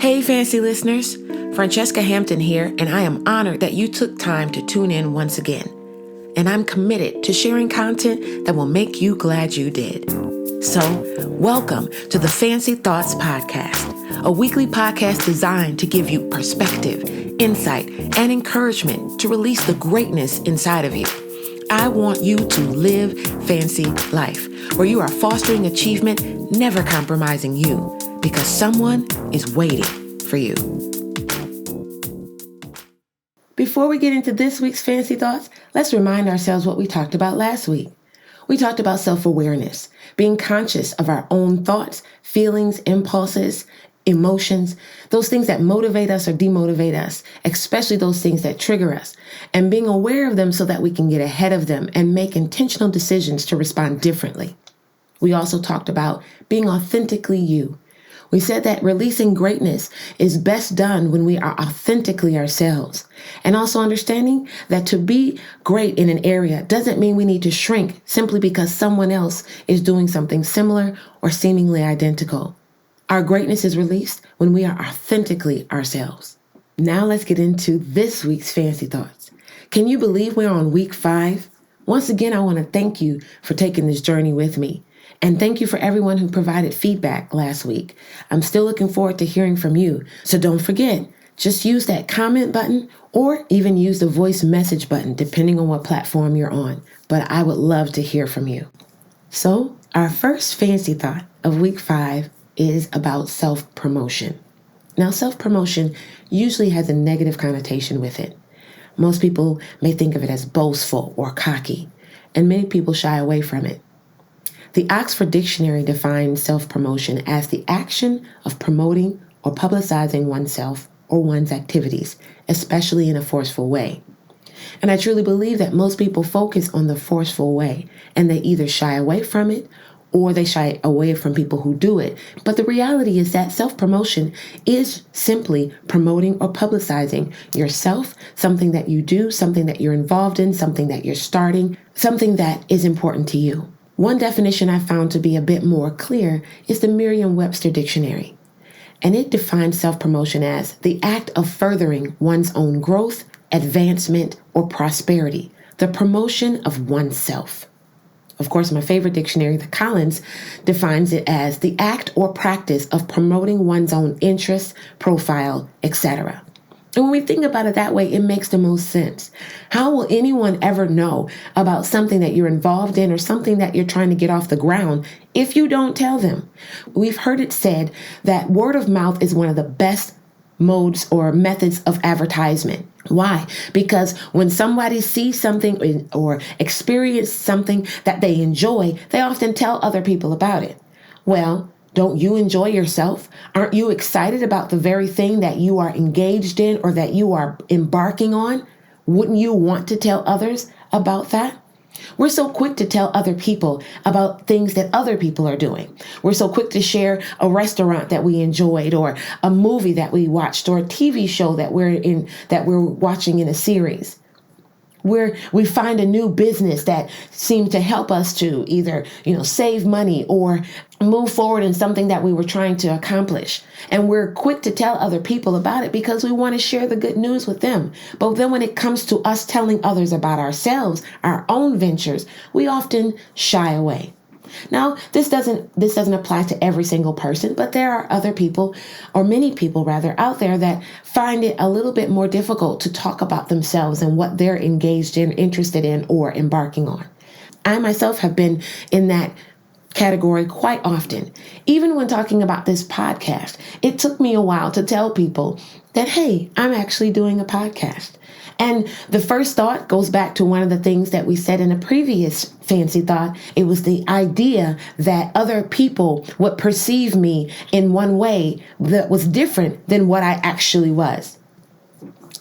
Hey, fancy listeners. Francesca Hampton here, and I am honored that you took time to tune in once again. And I'm committed to sharing content that will make you glad you did. So, welcome to the Fancy Thoughts Podcast, a weekly podcast designed to give you perspective, insight, and encouragement to release the greatness inside of you. I want you to live fancy life, where you are fostering achievement, never compromising you, because someone is waiting for you. Before we get into this week's Fancy Thoughts, let's remind ourselves what we talked about last week. We talked about self-awareness, being conscious of our own thoughts, feelings, impulses, emotions, those things that motivate us or demotivate us, especially those things that trigger us, and being aware of them so that we can get ahead of them and make intentional decisions to respond differently. We also talked about being authentically you. We said that releasing greatness is best done when we are authentically ourselves. And also understanding that to be great in an area doesn't mean we need to shrink simply because someone else is doing something similar or seemingly identical. Our greatness is released when we are authentically ourselves. Now let's get into this week's Fancy Thoughts. Can you believe we're on week 5? Once again, I want to thank you for taking this journey with me. And thank you for everyone who provided feedback last week. I'm still looking forward to hearing from you. So don't forget, just use that comment button or even use the voice message button, depending on what platform you're on. But I would love to hear from you. So our first fancy thought of week 5 is about self-promotion. Now, self-promotion usually has a negative connotation with it. Most people may think of it as boastful or cocky, and many people shy away from it. The Oxford Dictionary defines self-promotion as the action of promoting or publicizing oneself or one's activities, especially in a forceful way. And I truly believe that most people focus on the forceful way, and they either shy away from it or they shy away from people who do it. But the reality is that self-promotion is simply promoting or publicizing yourself, something that you do, something that you're involved in, something that you're starting, something that is important to you. One definition I found to be a bit more clear is the Merriam-Webster Dictionary, and it defines self-promotion as the act of furthering one's own growth, advancement, or prosperity, the promotion of oneself. Of course, my favorite dictionary, the Collins, defines it as the act or practice of promoting one's own interests, profile, etc. And when we think about it that way, it makes the most sense. How will anyone ever know about something that you're involved in or something that you're trying to get off the ground if you don't tell them? We've heard it said that word of mouth is one of the best modes or methods of advertisement. Why? Because when somebody sees something or experiences something that they enjoy, they often tell other people about it. Well, don't you enjoy yourself? Aren't you excited about the very thing that you are engaged in or that you are embarking on? Wouldn't you want to tell others about that? We're so quick to tell other people about things that other people are doing. We're so quick to share a restaurant that we enjoyed or a movie that we watched or a TV show that we're watching in a series. Where we find a new business that seems to help us to either, save money or move forward in something that we were trying to accomplish. And we're quick to tell other people about it because we want to share the good news with them. But then when it comes to us telling others about ourselves, our own ventures, we often shy away. Now, this doesn't apply to every single person, but there are other people, or many people rather, out there that find it a little bit more difficult to talk about themselves and what they're engaged in, interested in, or embarking on. I myself have been in that category quite often. Even when talking about this podcast, it took me a while to tell people that, hey, I'm actually doing a podcast. And the first thought goes back to one of the things that we said in a previous fancy thought. It was the idea that other people would perceive me in one way that was different than what I actually was.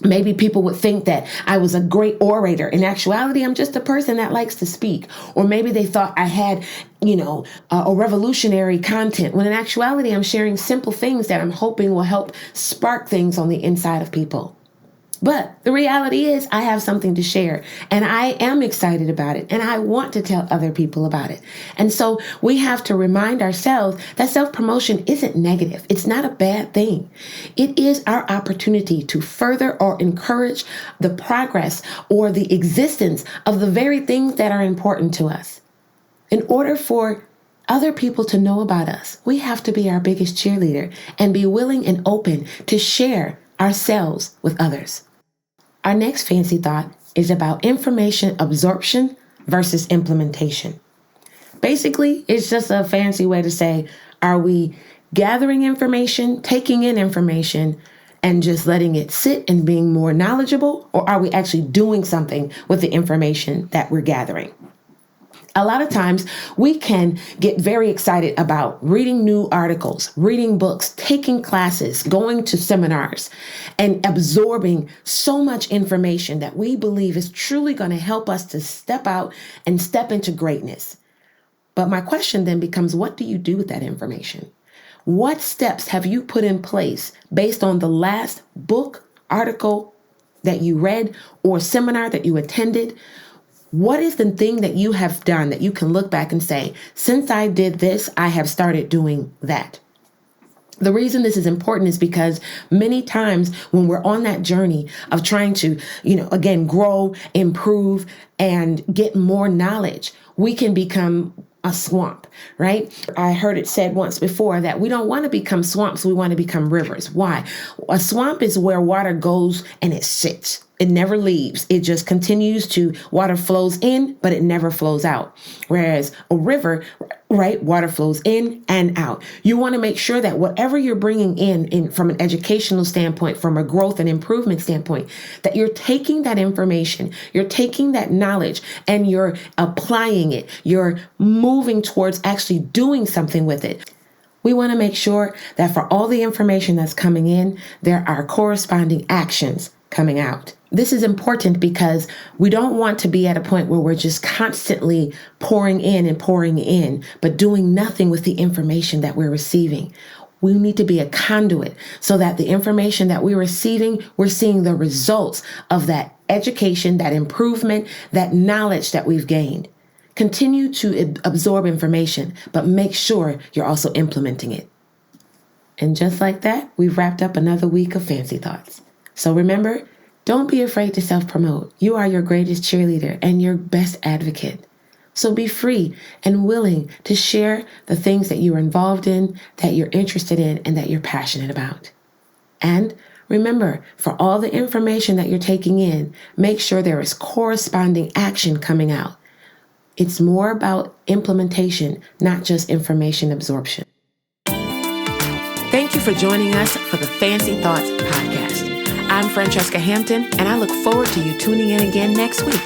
Maybe people would think that I was a great orator. In actuality, I'm just a person that likes to speak. Or maybe they thought I had, a revolutionary content, when in actuality, I'm sharing simple things that I'm hoping will help spark things on the inside of people. But the reality is I have something to share and I am excited about it and I want to tell other people about it. And so we have to remind ourselves that self-promotion isn't negative. It's not a bad thing. It is our opportunity to further or encourage the progress or the existence of the very things that are important to us. In order for other people to know about us, we have to be our biggest cheerleader and be willing and open to share ourselves with others. Our next fancy thought is about information absorption versus implementation. Basically, it's just a fancy way to say, are we gathering information, taking in information, and just letting it sit and being more knowledgeable, or are we actually doing something with the information that we're gathering? A lot of times we can get very excited about reading new articles, reading books, taking classes, going to seminars, and absorbing so much information that we believe is truly going to help us to step out and step into greatness. But my question then becomes, what do you do with that information? What steps have you put in place based on the last book, article that you read, or seminar that you attended? What is the thing that you have done that you can look back and say, since I did this, I have started doing that? The reason this is important is because many times when we're on that journey of trying to, again, grow, improve, and get more knowledge, we can become a swamp, right? I heard it said once before that we don't want to become swamps, we want to become rivers. Why? A swamp is where water goes and it sits. It never leaves. It just continues to, water flows in, but it never flows out. Whereas a river, right, water flows in and out. You want to make sure that whatever you're bringing in from an educational standpoint, from a growth and improvement standpoint, that you're taking that information, you're taking that knowledge and you're applying it. You're moving towards actually doing something with it. We want to make sure that for all the information that's coming in, there are corresponding actions coming out. This is important because we don't want to be at a point where we're just constantly pouring in, but doing nothing with the information that we're receiving. We need to be a conduit so that the information that we're receiving, we're seeing the results of that education, that improvement, that knowledge that we've gained. Continue to absorb information, but make sure you're also implementing it. And just like that, we've wrapped up another week of Fancy Thoughts. So remember, don't be afraid to self-promote. You are your greatest cheerleader and your best advocate. So be free and willing to share the things that you're involved in, that you're interested in, and that you're passionate about. And remember, for all the information that you're taking in, make sure there is corresponding action coming out. It's more about implementation, not just information absorption. Thank you for joining us for the Fancy Thoughts podcast. I'm Francesca Hampton, and I look forward to you tuning in again next week.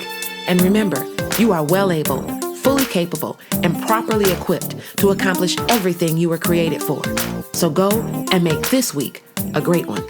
And remember, you are well able, fully capable, and properly equipped to accomplish everything you were created for. So go and make this week a great one.